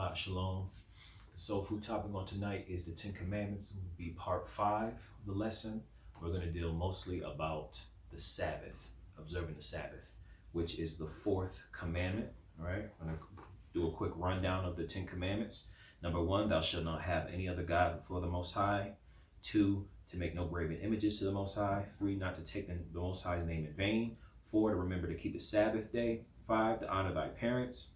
Shabbat Shalom. The soul food topic on tonight is the 10 Commandments. It will be part 5 of the lesson. We're going to deal mostly about the Sabbath, observing the Sabbath, which is the 4th commandment. All right, I'm going to do a quick rundown of the 10 Commandments. Number 1, thou shalt not have any other God before the Most High. 2, to make no graven images to the Most High. 3, not to take the Most High's name in vain. 4, to remember to keep the Sabbath day. 5, to honor thy parents.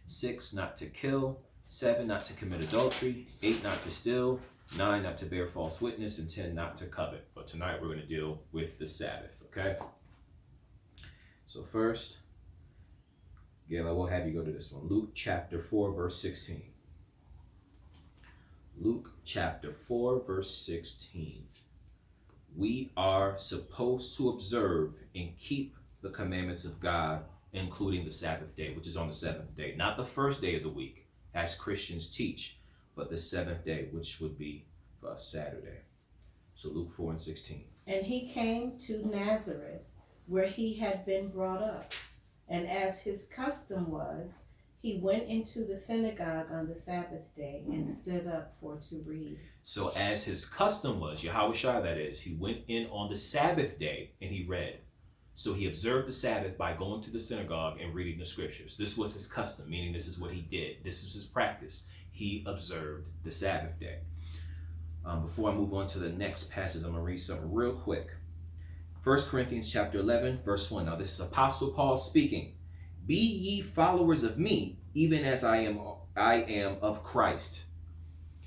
6, not to kill. 7, not to commit adultery. 8, not to steal. 9, not to bear false witness. And 10, not to covet. But tonight we're going to deal with the Sabbath, okay? So first, Gayla, we'll have you go to this one. Luke chapter 4, verse 16. Luke chapter 4, verse 16. We are supposed to observe and keep the commandments of God, including the Sabbath day, which is on the 7th day. Not the first day of the week, as Christians teach, but the 7th day, which would be for us Saturday. So Luke 4 and 16. And he came to Nazareth, where he had been brought up. And as his custom was, he went into the synagogue on the Sabbath day and stood up for to read. So as his custom was, Yahawashi, that is, he went in on the Sabbath day and he read. So he observed the Sabbath by going to the synagogue and reading the scriptures. This was his custom, meaning this is what he did. This was his practice. He observed the Sabbath day. Before I move on to the next passage, I'm going to read something real quick. 1 Corinthians chapter 11, verse 1. Now this is Apostle Paul speaking. Be ye followers of me, even as I am of Christ.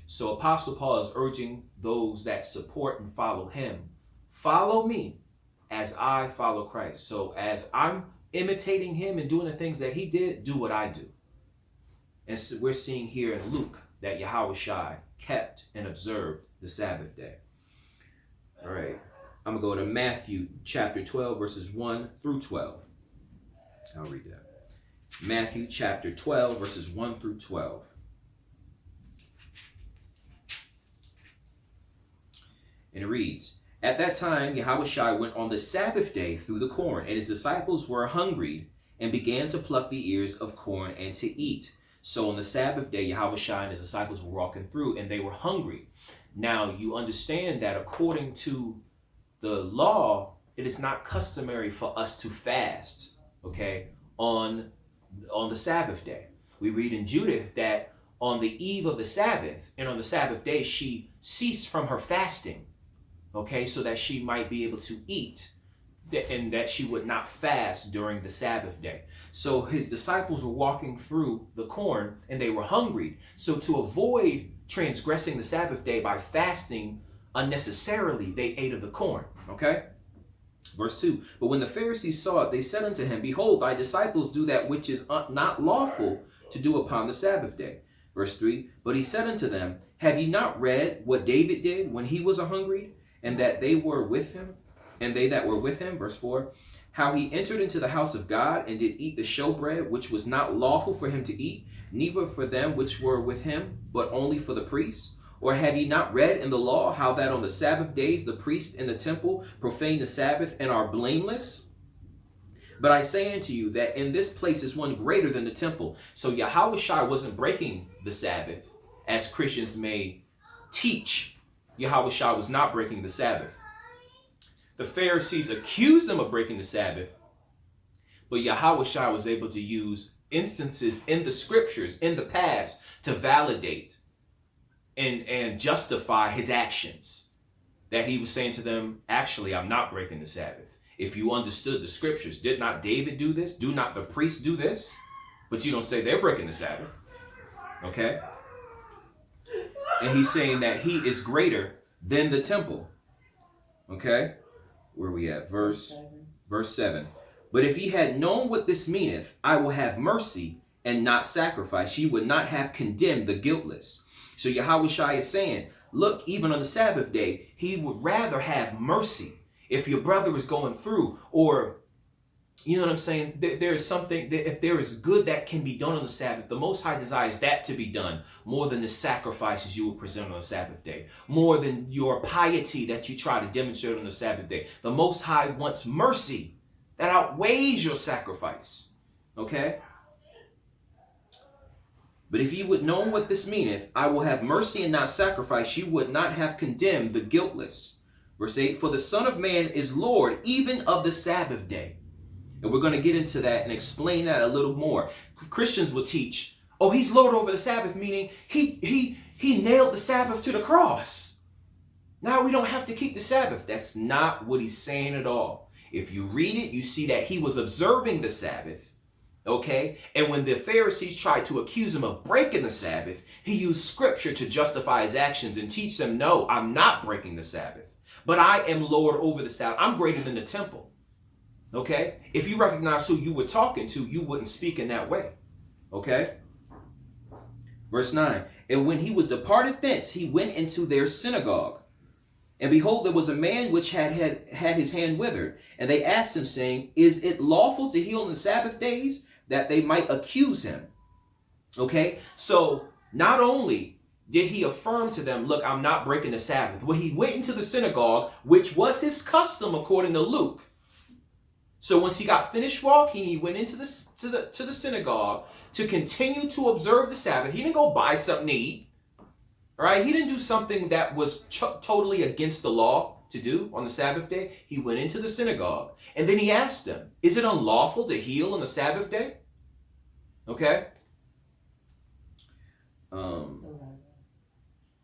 So Apostle Paul is urging those that support and follow him, follow me as I follow Christ. So as I'm imitating him and doing the things that he did, do what I do. And so we're seeing here in Luke that Yahawashi kept and observed the Sabbath day. All right, I'm going to go to Matthew chapter 12, verses 1 through 12. I'll read that. Matthew chapter 12, verses 1 through 12. And it reads, At that time, Yahawashi went on the Sabbath day through the corn, and his disciples were hungry and began to pluck the ears of corn and to eat. So on the Sabbath day, Yahawashi and his disciples were walking through, and they were hungry. Now, you understand that according to the law, it is not customary for us to fast, okay, on the Sabbath day. We read in Judith that on the eve of the Sabbath and on the Sabbath day, she ceased from her fasting, okay, so that she might be able to eat and that she would not fast during the Sabbath day. So his disciples were walking through the corn and they were hungry. So to avoid transgressing the Sabbath day by fasting unnecessarily, they ate of the corn, okay? Verse 2, But when the Pharisees saw it, they said unto him, Behold, thy disciples do that which is not lawful to do upon the Sabbath day. Verse 3, But he said unto them, Have ye not read what David did when he was a-hungry, and that they were with him, and they that were with him? Verse 4, How he entered into the house of God, and did eat the showbread, which was not lawful for him to eat, neither for them which were with him, but only for the priests? Or have ye not read in the law how that on the Sabbath days the priests in the temple profane the Sabbath and are blameless? But I say unto you that in this place is one greater than the temple. So Yahawashi wasn't breaking the Sabbath, as Christians may teach. Yahawashi was not breaking the Sabbath. The Pharisees accused him of breaking the Sabbath, but Yahawashi was able to use instances in the scriptures in the past to validate and justify his actions. That he was saying to them, actually, I'm not breaking the Sabbath. If you understood the scriptures, did not David do this? Do not the priests do this? But you don't say they're breaking the Sabbath. Okay? And he's saying that he is greater than the temple. Okay? Where we at? Verse 7. But if ye had known what this meaneth, I will have mercy and not sacrifice, ye would not have condemned the guiltless. So Yahawashi is saying, look, even on the Sabbath day, he would rather have mercy. If your brother is going through, or, you know what I'm saying, there is something, that if there is good that can be done on the Sabbath, the Most High desires that to be done more than the sacrifices you will present on the Sabbath day, more than your piety that you try to demonstrate on the Sabbath day. The Most High wants mercy that outweighs your sacrifice, okay? But if ye would know what this meaneth, I will have mercy and not sacrifice, ye would not have condemned the guiltless. Verse 8, for the Son of Man is Lord even of the Sabbath day. And we're going to get into that and explain that a little more. Christians will teach, oh, he's Lord over the Sabbath, meaning he nailed the Sabbath to the cross. Now we don't have to keep the Sabbath. That's not what he's saying at all. If you read it, you see that he was observing the Sabbath. Okay, and when the Pharisees tried to accuse him of breaking the Sabbath, he used scripture to justify his actions and teach them, no, I'm not breaking the Sabbath, but I am Lord over the Sabbath. I'm greater than the temple. Okay, if you recognize who you were talking to, you wouldn't speak in that way. Okay, verse 9, and when he was departed thence, he went into their synagogue. And behold, there was a man which had his hand withered. And they asked him, saying, is it lawful to heal on the Sabbath days? That they might accuse him. Okay, so not only did he affirm to them, look, I'm not breaking the Sabbath. Well, he went into the synagogue, which was his custom according to Luke. So once he got finished walking, he went into the synagogue to continue to observe the Sabbath. He didn't go buy something to eat. All right, he didn't do something that was totally against the law to do on the Sabbath day. He went into the synagogue and then he asked them, is it unlawful to heal on the Sabbath day? Okay. And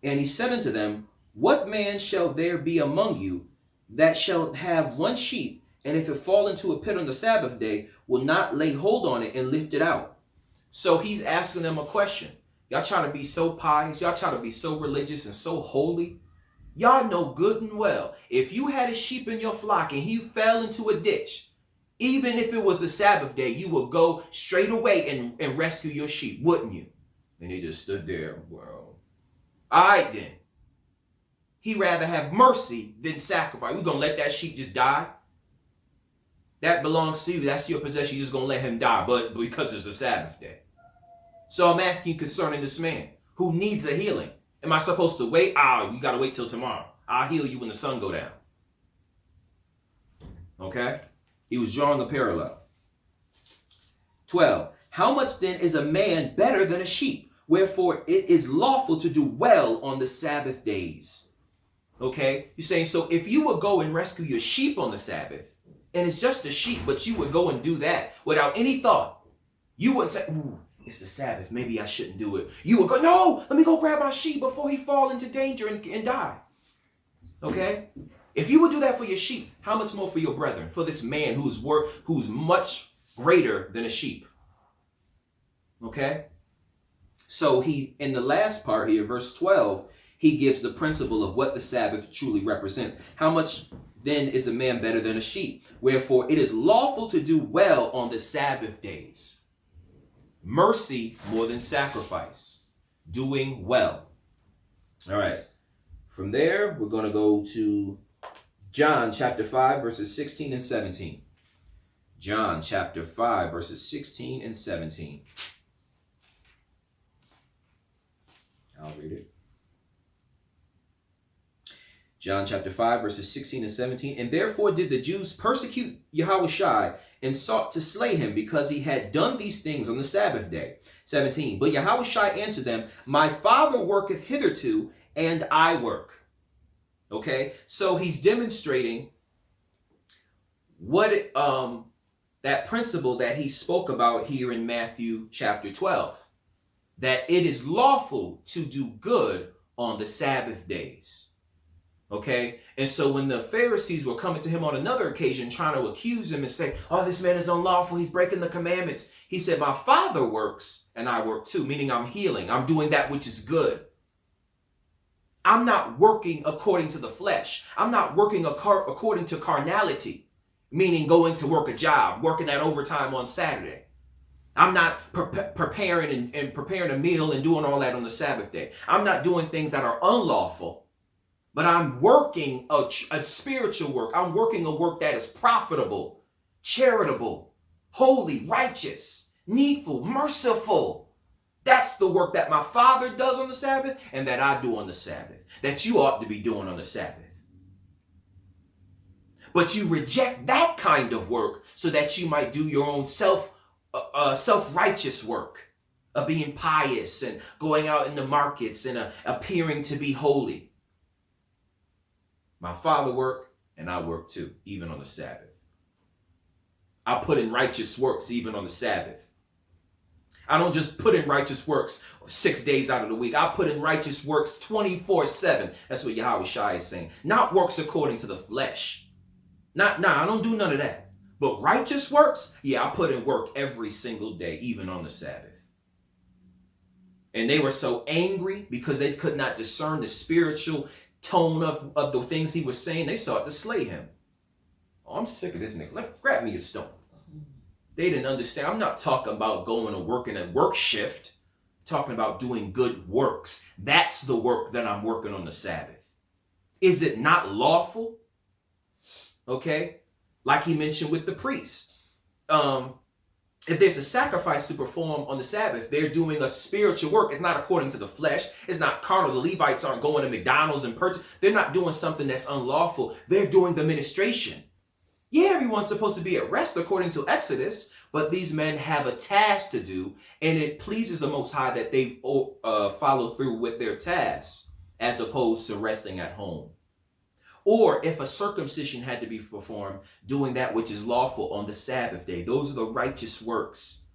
he said unto them, what man shall there be among you that shall have one sheep, and if it fall into a pit on the Sabbath day, will not lay hold on it and lift it out? So he's asking them a question. Y'all try to be so pious. Y'all try to be so religious and so holy. Y'all know good and well, if you had a sheep in your flock and he fell into a ditch, even if it was the Sabbath day, you would go straight away and rescue your sheep, wouldn't you? And they just stood there. Well, all right then. He'd rather have mercy than sacrifice. We're going to let that sheep just die? That belongs to you. That's your possession. You're just going to let him die, but because it's a Sabbath day. So I'm asking you concerning this man who needs a healing. Am I supposed to wait? You got to wait till tomorrow. I'll heal you when the sun go down. Okay? He was drawing a parallel. 12. How much then is a man better than a sheep? Wherefore it is lawful to do well on the Sabbath days. Okay? You're saying, so if you would go and rescue your sheep on the Sabbath, and it's just a sheep, but you would go and do that without any thought, you wouldn't say, ooh, it's the Sabbath, maybe I shouldn't do it. You would go, no, let me go grab my sheep before he fall into danger and die. Okay? If you would do that for your sheep, how much more for your brethren, for this man who's much greater than a sheep? Okay? So he, in the last part here, verse 12, he gives the principle of what the Sabbath truly represents. How much then is a man better than a sheep? Wherefore it is lawful to do well on the Sabbath days. Mercy more than sacrifice. Doing well. All right. From there, we're going to go to John chapter 5, verses 16 and 17. John chapter 5, verses 16 and 17. I'll read it. John chapter 5, verses 16 and 17. And therefore did the Jews persecute Yahawashi and sought to slay him, because he had done these things on the Sabbath day. 17. But Yahawashi answered them, my Father worketh hitherto, and I work. Okay, so he's demonstrating what that principle that he spoke about here in Matthew chapter 12. That it is lawful to do good on the Sabbath days. Okay, and so when the Pharisees were coming to him on another occasion trying to accuse him and say, oh, this man is unlawful, he's breaking the commandments, he said, my Father works and I work too, meaning I'm healing, I'm doing that which is good. I'm not working according to the flesh. I'm not working according to carnality, meaning going to work a job, working that overtime on Saturday. I'm not preparing a meal and doing all that on the Sabbath day. I'm not doing things that are unlawful. But I'm working a spiritual work. I'm working a work that is profitable, charitable, holy, righteous, needful, merciful. That's the work that my Father does on the Sabbath and that I do on the Sabbath, that you ought to be doing on the Sabbath. But you reject that kind of work so that you might do your own self-righteous work. of being pious and going out in the markets and appearing to be holy. My Father worked, and I work too, even on the Sabbath. I put in righteous works even on the Sabbath. I don't just put in righteous works 6 days out of the week. I put in righteous works 24/7. That's what Yahawashi is saying. Not works according to the flesh. I don't do none of that. But righteous works, yeah, I put in work every single day, even on the Sabbath. And they were so angry because they could not discern the spiritual tone of the things he was saying. They sought to slay him. Oh, I'm sick of this nigga. Grab me a stone. They didn't understand. I'm not talking about going to work in a work shift. I'm talking about doing good works. That's the work that I'm working on the Sabbath. Is it not lawful? Okay. Like he mentioned with the priests. If there's a sacrifice to perform on the Sabbath, they're doing a spiritual work. It's not according to the flesh. It's not carnal. The Levites aren't going to McDonald's and purchase. They're not doing something that's unlawful. They're doing the ministration. Yeah, everyone's supposed to be at rest according to Exodus, but these men have a task to do, and it pleases the Most High that they follow through with their tasks as opposed to resting at home. Or if a circumcision had to be performed, doing that which is lawful on the Sabbath day. Those are the righteous works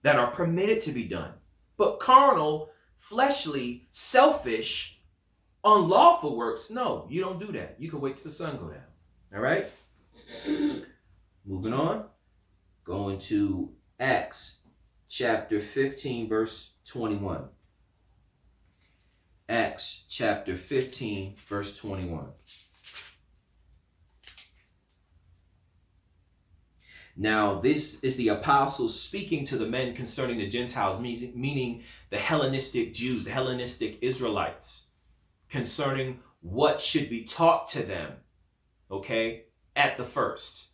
that are permitted to be done. But carnal, fleshly, selfish, unlawful works, no, you don't do that. You can wait till the sun go down. All right? Moving on. Going to Acts chapter 15, verse 21. Acts chapter 15, verse 21. Now, this is the apostles speaking to the men concerning the Gentiles, meaning the Hellenistic Jews, the Hellenistic Israelites, concerning what should be taught to them, okay, at the first,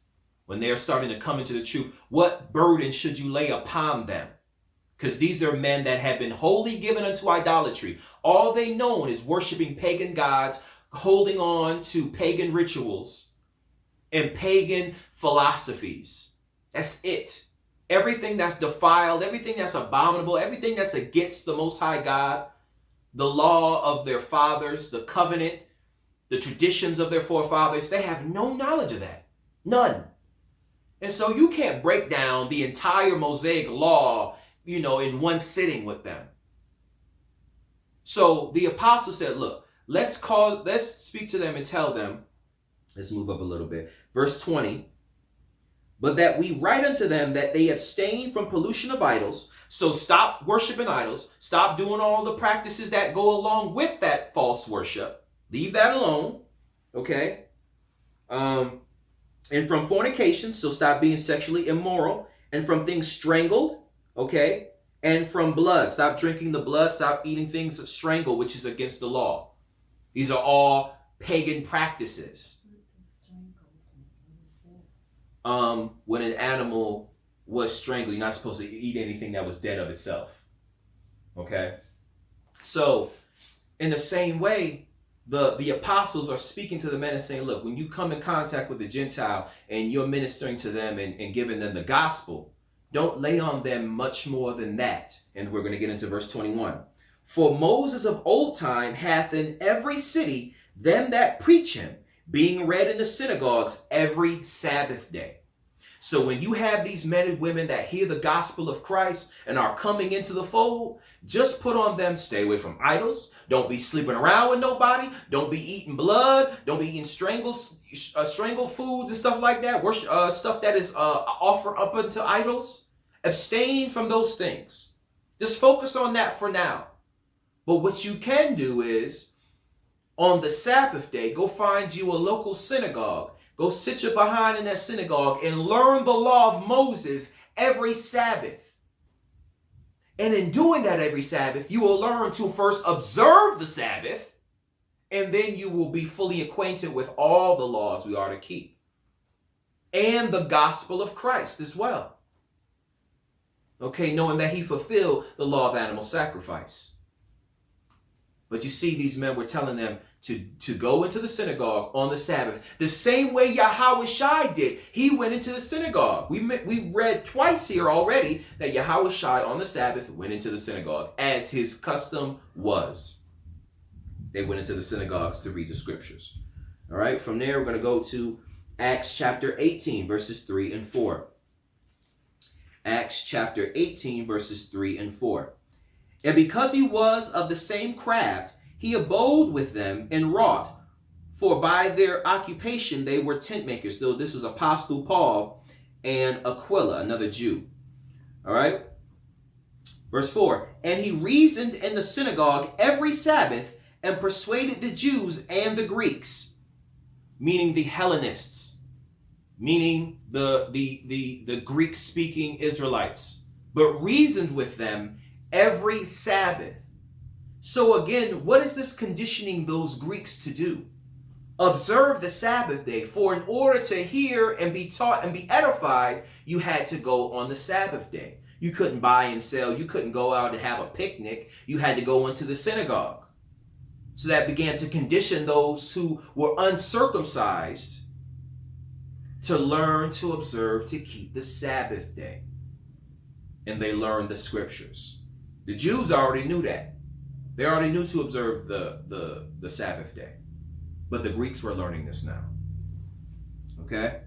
when they're starting to come into the truth. What burden should you lay upon them? Because these are men that have been wholly given unto idolatry. All they know is worshiping pagan gods, holding on to pagan rituals and pagan philosophies. That's it. Everything that's defiled, everything that's abominable, everything that's against the Most High God, the law of their fathers, the covenant, the traditions of their forefathers, they have no knowledge of that. None. And so you can't break down the entire Mosaic law, in one sitting with them. So the apostle said, look, let's speak to them and tell them. Let's move up a little bit. Verse 20. But that we write unto them that they abstain from pollution of idols. So stop worshiping idols. Stop doing all the practices that go along with that false worship. Leave that alone. Okay. And from fornication. So stop being sexually immoral. And from things strangled. Okay. And from blood. Stop drinking the blood. Stop eating things that strangle, which is against the law. These are all pagan practices. When an animal was strangled, you're not supposed to eat anything that was dead of itself. Okay? So, in the same way, the apostles are speaking to the men and saying, look, when you come in contact with the Gentile and you're ministering to them and giving them the gospel, don't lay on them much more than that. And we're going to get into verse 21. For Moses of old time hath in every city them that preach him, being read in the synagogues every Sabbath day. So when you have these men and women that hear the gospel of Christ and are coming into the fold, just put on them, stay away from idols. Don't be sleeping around with nobody. Don't be eating blood. Don't be eating strangled foods and stuff like that. Stuff that is offered up unto idols. Abstain from those things. Just focus on that for now. But what you can do is, on the Sabbath day, go find you a local synagogue. Go sit your behind in that synagogue and learn the law of Moses every Sabbath. And in doing that every Sabbath, you will learn to first observe the Sabbath, and then you will be fully acquainted with all the laws we are to keep. And the gospel of Christ as well. Okay, knowing that he fulfilled the law of animal sacrifice. But you see, these men were telling them to go into the synagogue on the Sabbath, the same way Yahawashi did. He went into the synagogue. We read twice here already that Yahawashi on the Sabbath went into the synagogue, as his custom was. They went into the synagogues to read the scriptures. All right, from there, we're going to go to Acts chapter 18, verses 3 and 4. Acts chapter 18, verses 3 and 4. And because he was of the same craft, he abode with them and wrought, for by their occupation they were tent makers. So this was Apostle Paul and Aquila, another Jew. All right. Verse 4. And he reasoned in the synagogue every Sabbath and persuaded the Jews and the Greeks, meaning the Hellenists, meaning the Greek-speaking Israelites, but reasoned with them every Sabbath. So again, what is this conditioning those Greeks to do? Observe the Sabbath day. For in order to hear and be taught and be edified, you had to go on the Sabbath day. You couldn't buy and sell. You couldn't go out and have a picnic. You had to go into the synagogue. So that began to condition those who were uncircumcised to learn to observe, to keep the Sabbath day. And they learned the scriptures. The Jews already knew that. They already knew to observe the Sabbath day. But the Greeks were learning this now. Okay?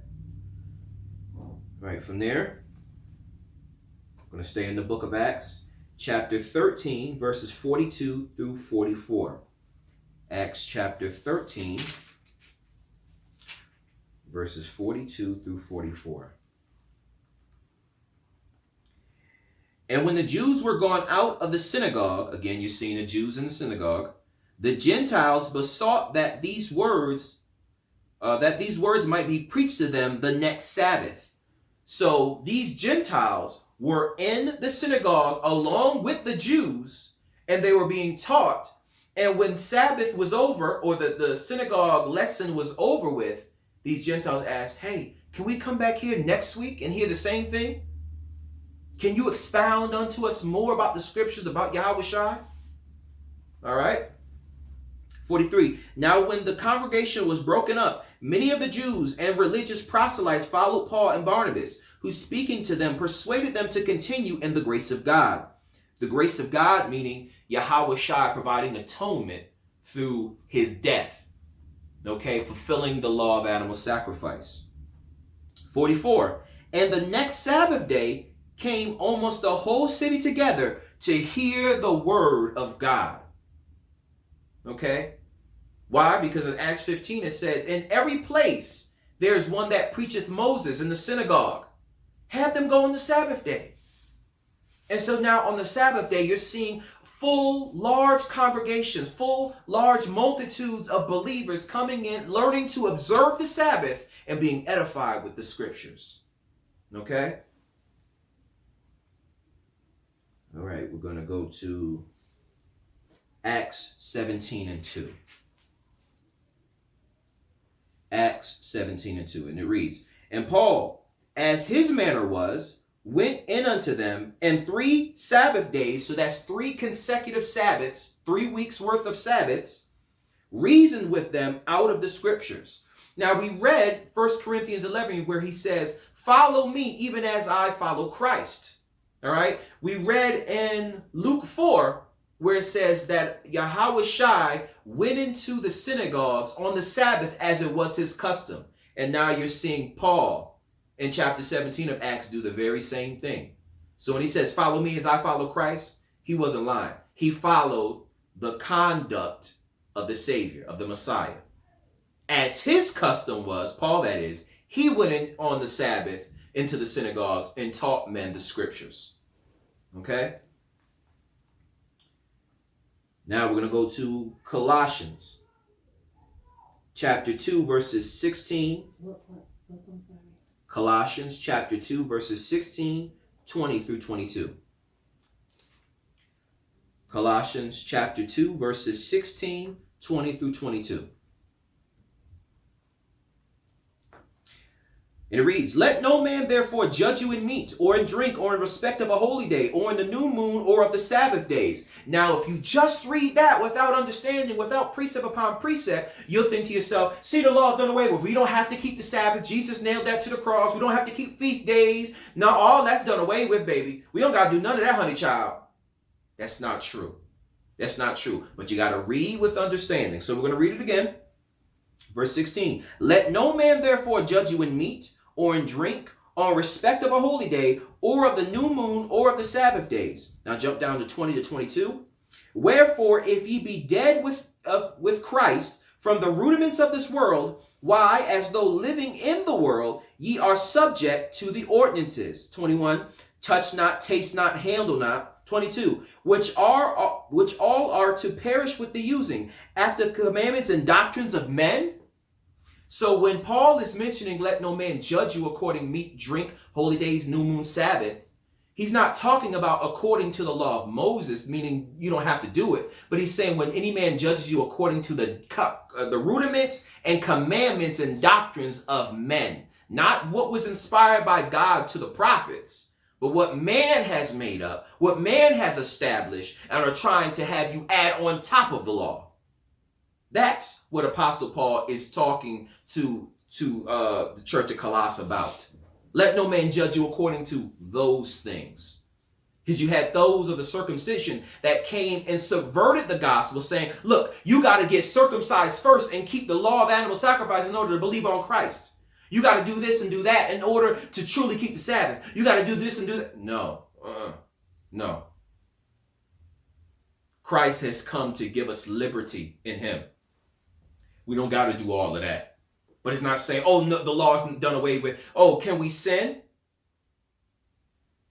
Right, from there, I'm going to stay in the book of Acts, chapter 13, verses 42 through 44. Acts chapter 13, verses 42 through 44. And when the Jews were gone out of the synagogue, again, you're seeing the Jews in the synagogue, the Gentiles besought that these words might be preached to them the next Sabbath. So these Gentiles were in the synagogue along with the Jews, and they were being taught. And when Sabbath was over, or the synagogue lesson was over with, these Gentiles asked, hey, can we come back here next week and hear the same thing? Can you expound unto us more about the scriptures, about Yahawashi? All right. 43. Now when the congregation was broken up, many of the Jews and religious proselytes followed Paul and Barnabas, who speaking to them persuaded them to continue in the grace of God. The grace of God meaning Yahawashi providing atonement through his death. Okay, fulfilling the law of animal sacrifice. 44. And the next Sabbath day came almost the whole city together to hear the word of God. Okay? Why? Because in Acts 15 it said, in every place there's one that preacheth Moses in the synagogue. Have them go on the Sabbath day. And so now on the Sabbath day, you're seeing full, large congregations, full, large multitudes of believers coming in, learning to observe the Sabbath and being edified with the scriptures. Okay? All right, we're going to go to Acts 17 and 2. Acts 17 and 2. And it reads, and Paul, as his manner was, went in unto them, and 3 Sabbath days, so that's 3 consecutive Sabbaths, 3 weeks worth of Sabbaths, reasoned with them out of the scriptures. Now we read 1 Corinthians 11 where he says, follow me even as I follow Christ. All right. We read in Luke 4 where it says that Yahawashi went into the synagogues on the Sabbath as it was his custom. And now you're seeing Paul in chapter 17 of Acts do the very same thing. So when he says, follow me as I follow Christ, he wasn't lying. He followed the conduct of the Savior, of the Messiah. As his custom was, Paul that is, he went in on the Sabbath into the synagogues and taught men the scriptures. Okay? Now we're going to go to Colossians chapter 2 verses 16. What? I'm sorry. Colossians chapter 2 verses 16, 20 through 22. Colossians chapter 2 verses 16, 20 through 22. And it reads, let no man therefore judge you in meat or in drink or in respect of a holy day or in the new moon or of the Sabbath days. Now, if you just read that without understanding, without precept upon precept, you'll think to yourself, see, the law is done away with. We don't have to keep the Sabbath. Jesus nailed that to the cross. We don't have to keep feast days. No, all that's done away with, baby. We don't got to do none of that, honey child. That's not true. That's not true. But you got to read with understanding. So we're going to read it again. Verse 16, let no man therefore judge you in meat or in drink, or in respect of a holy day, or of the new moon, or of the Sabbath days. Now jump down to 20 to 22. Wherefore, if ye be dead with Christ from the rudiments of this world, why, as though living in the world, ye are subject to the ordinances. 21, touch not, taste not, handle not. 22, which all are to perish with the using, after commandments and doctrines of men. So when Paul is mentioning, let no man judge you according meat, drink, holy days, new moon, Sabbath, he's not talking about according to the law of Moses, meaning you don't have to do it. But he's saying when any man judges you according to the rudiments and commandments and doctrines of men, not what was inspired by God to the prophets, but what man has made up, what man has established, and are trying to have you add on top of the law. That's what Apostle Paul is talking to the church of Colossae about. Let no man judge you according to those things. Because you had those of the circumcision that came and subverted the gospel, saying, look, you got to get circumcised first and keep the law of animal sacrifice in order to believe on Christ. You got to do this and do that in order to truly keep the Sabbath. You got to do this and do that. No. Christ has come to give us liberty in him. We don't got to do all of that. But it's not saying, oh, no, the law is done away with. Oh, can we sin?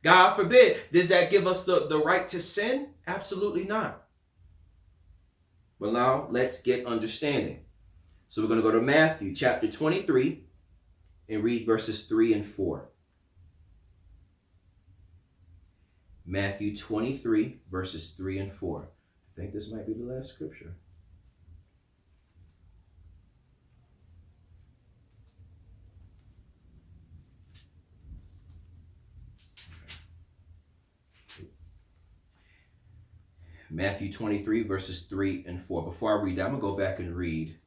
God forbid. Does that give us the right to sin? Absolutely not. But now let's get understanding. So we're going to go to Matthew chapter 23 and read verses 3 and 4. Matthew 23 verses 3 and 4. I think this might be the last scripture. Matthew 23 verses 3 and 4. Before I read that, I'm going to go back and read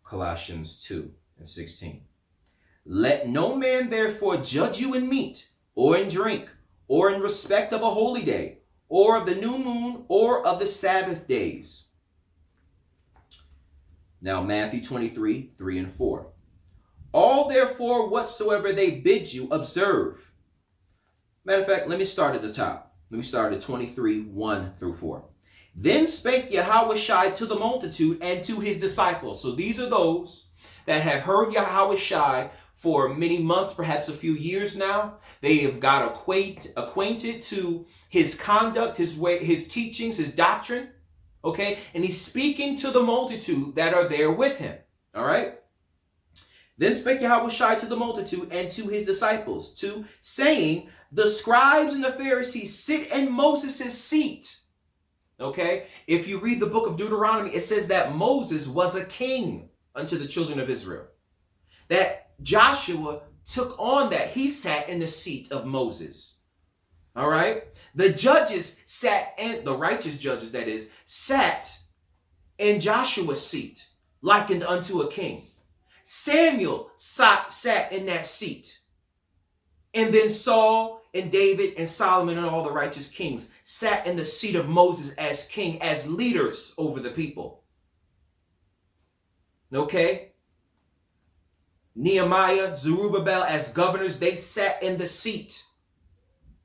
Colossians 2 and 16. Let no man therefore judge you in meat or in drink or in respect of a holy day or of the new moon or of the Sabbath days. Now Matthew 23, 3 and 4. All therefore whatsoever they bid you, observe. Matter of fact, let me start at the top. Let me start at 23, 1 through 4. Then spake Yahawashi to the multitude and to his disciples. So these are those that have heard Yahawashi for many months, perhaps a few years now. They have got acquainted to his conduct, his way, his teachings, his doctrine. Okay. And he's speaking to the multitude that are there with him. All right. Then spake Yahawashi to the multitude and to his disciples, saying, the scribes and the Pharisees sit in Moses' seat. Okay? If you read the book of Deuteronomy, it says that Moses was a king unto the children of Israel. That Joshua took on that. He sat in the seat of Moses. All right? The judges sat, and the righteous judges, that is, sat in Joshua's seat, likened unto a king. Samuel sat in that seat. And then Saul and David and Solomon and all the righteous kings sat in the seat of Moses as king, as leaders over the people. Okay? Nehemiah, Zerubbabel as governors, they sat in the seat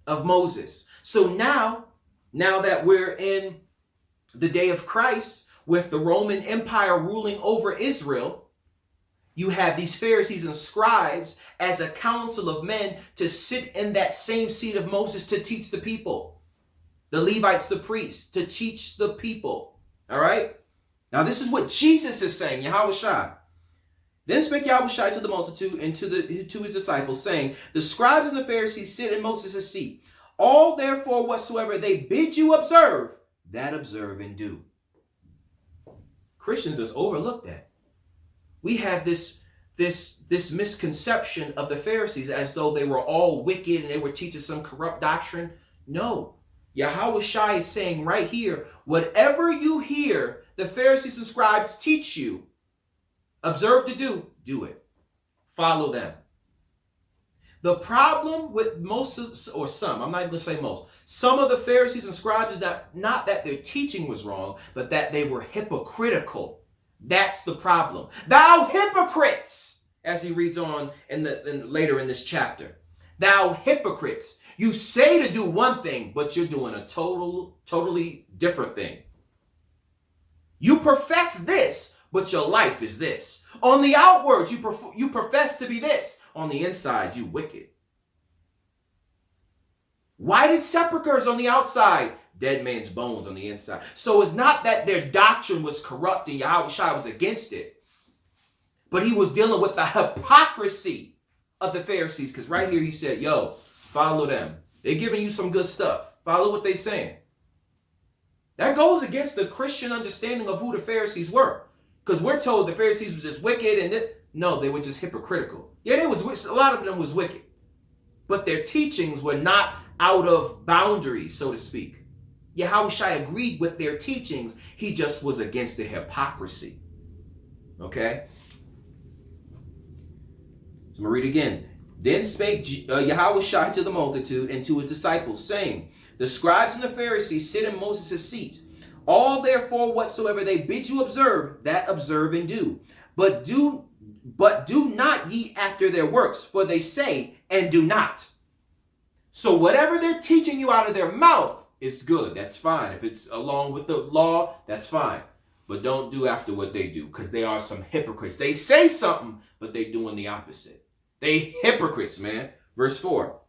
of Moses. So now that we're in the day of Christ with the Roman Empire ruling over Israel, you have these Pharisees and scribes as a council of men to sit in that same seat of Moses to teach the people. The Levites, the priests, to teach the people. All right? Now this is what Jesus is saying, Yahawashi. Then spake Yahawashi to the multitude and to his disciples, saying, the scribes and the Pharisees sit in Moses' seat. All therefore whatsoever they bid you observe, that observe and do. Christians just overlook that. We have this this misconception of the Pharisees as though they were all wicked and they were teaching some corrupt doctrine. No. Yahawashi is saying right here, whatever you hear the Pharisees and scribes teach you, observe to do it. Follow them. The problem with most of, or some, I'm not even going to say most, some of the Pharisees and scribes is not that their teaching was wrong, but that they were hypocritical. That's the problem. Thou hypocrites, as he reads on later in this chapter. Thou hypocrites. You say to do one thing, but you're doing a totally different thing. You profess this, but your life is this. On the outward, you profess to be this. On the inside, you wicked. Whited sepulchres on the outside, dead man's bones on the inside. So it's not that their doctrine was corrupt and Yahawashi was against it, but he was dealing with the hypocrisy of the Pharisees. Because right here he said, yo, follow them. They're giving you some good stuff. Follow what they're saying. That goes against the Christian understanding of who the Pharisees were. Because we're told the Pharisees were just wicked and no, they were just hypocritical. Yeah, a lot of them was wicked. But their teachings were not out of boundaries, so to speak. Yahawashi agreed with their teachings. He just was against the hypocrisy. Okay? So I'm going to read again. Then spake Yahawashi to the multitude and to his disciples, saying, the scribes and the Pharisees sit in Moses' seat. All therefore whatsoever they bid you observe, that observe and do. But do not ye after their works, for they say and do not. So whatever they're teaching you out of their mouth is good. That's fine. If it's along with the law, that's fine. But don't do after what they do, because they are some hypocrites. They say something, but they're doing the opposite. They hypocrites, man. Verse 4.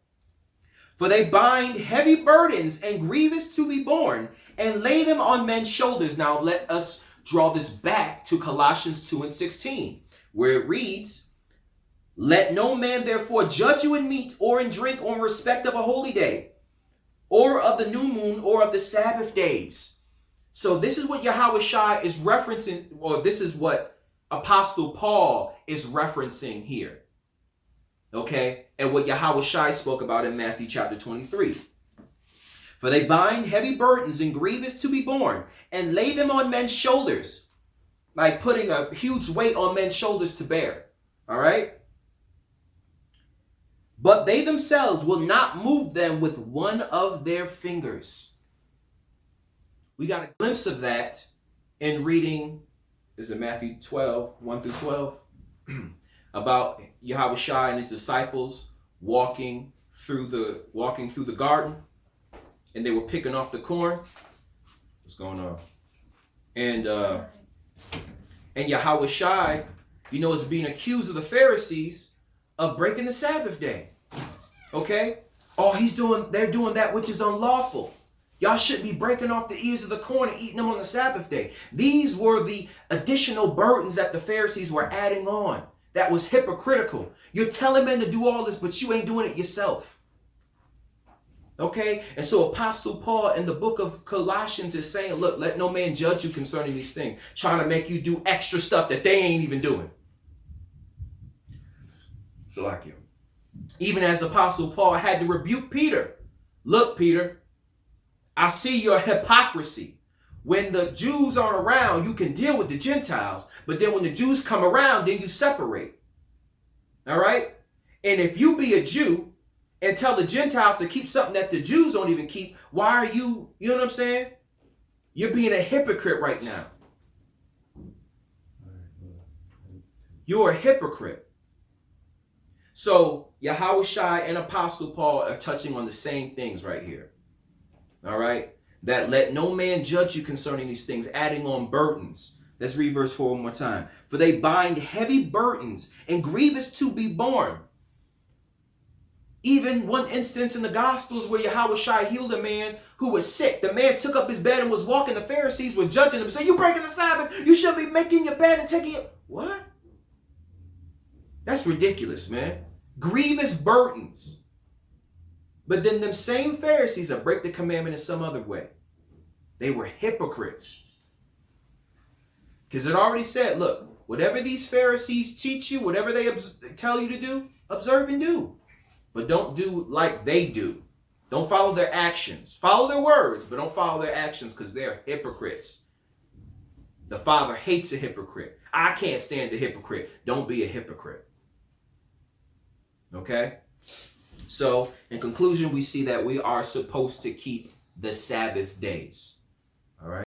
For they bind heavy burdens and grievous to be borne, and lay them on men's shoulders. Now let us draw this back to Colossians 2:16, where it reads, let no man therefore judge you in meat or in drink or in respect of a holy day, or of the new moon, or of the Sabbath days. So this is what Yahawashi is referencing, or this is what Apostle Paul is referencing here. Okay? And what Yahawashi spoke about in Matthew chapter 23. For they bind heavy burdens and grievous to be borne, and lay them on men's shoulders, like putting a huge weight on men's shoulders to bear. All right? But they themselves will not move them with one of their fingers. We got a glimpse of that in reading, is it Matthew 12, 1 through 12? About Yahawashi and his disciples walking through the garden, and they were picking off the corn. What's going on? And Yahawashi, is being accused of the Pharisees of breaking the Sabbath day. Okay? They're doing that which is unlawful. Y'all shouldn't be breaking off the ears of the corn and eating them on the Sabbath day. These were the additional burdens that the Pharisees were adding on. That was hypocritical. You're telling men to do all this, but you ain't doing it yourself. Okay? And so Apostle Paul in the book of Colossians is saying, look, let no man judge you concerning these things, trying to make you do extra stuff that they ain't even doing. So like you. Even as Apostle Paul had to rebuke Peter. Look, Peter, I see your hypocrisy. When the Jews aren't around, you can deal with the Gentiles. But then when the Jews come around, then you separate. All right? And if you be a Jew and tell the Gentiles to keep something that the Jews don't even keep, why are you know what I'm saying? You're being a hypocrite right now. You're a hypocrite. So Yahawashi and Apostle Paul are touching on the same things right here. All right? That let no man judge you concerning these things, adding on burdens. Let's read verse 4 one more time. For they bind heavy burdens and grievous to be borne. Even one instance in the Gospels where Yahawashi healed a man who was sick. The man took up his bed and was walking. The Pharisees were judging him, saying, you breaking the Sabbath. You should be making your bed and taking it. What? That's ridiculous, man. Grievous burdens. But then them same Pharisees that break the commandment in some other way. They were hypocrites. Because it already said, look, whatever these Pharisees teach you, whatever they tell you to do, observe and do. But don't do like they do. Don't follow their actions. Follow their words, but don't follow their actions, because they're hypocrites. The Father hates a hypocrite. I can't stand a hypocrite. Don't be a hypocrite. Okay? So, in conclusion, we see that we are supposed to keep the Sabbath days. All right?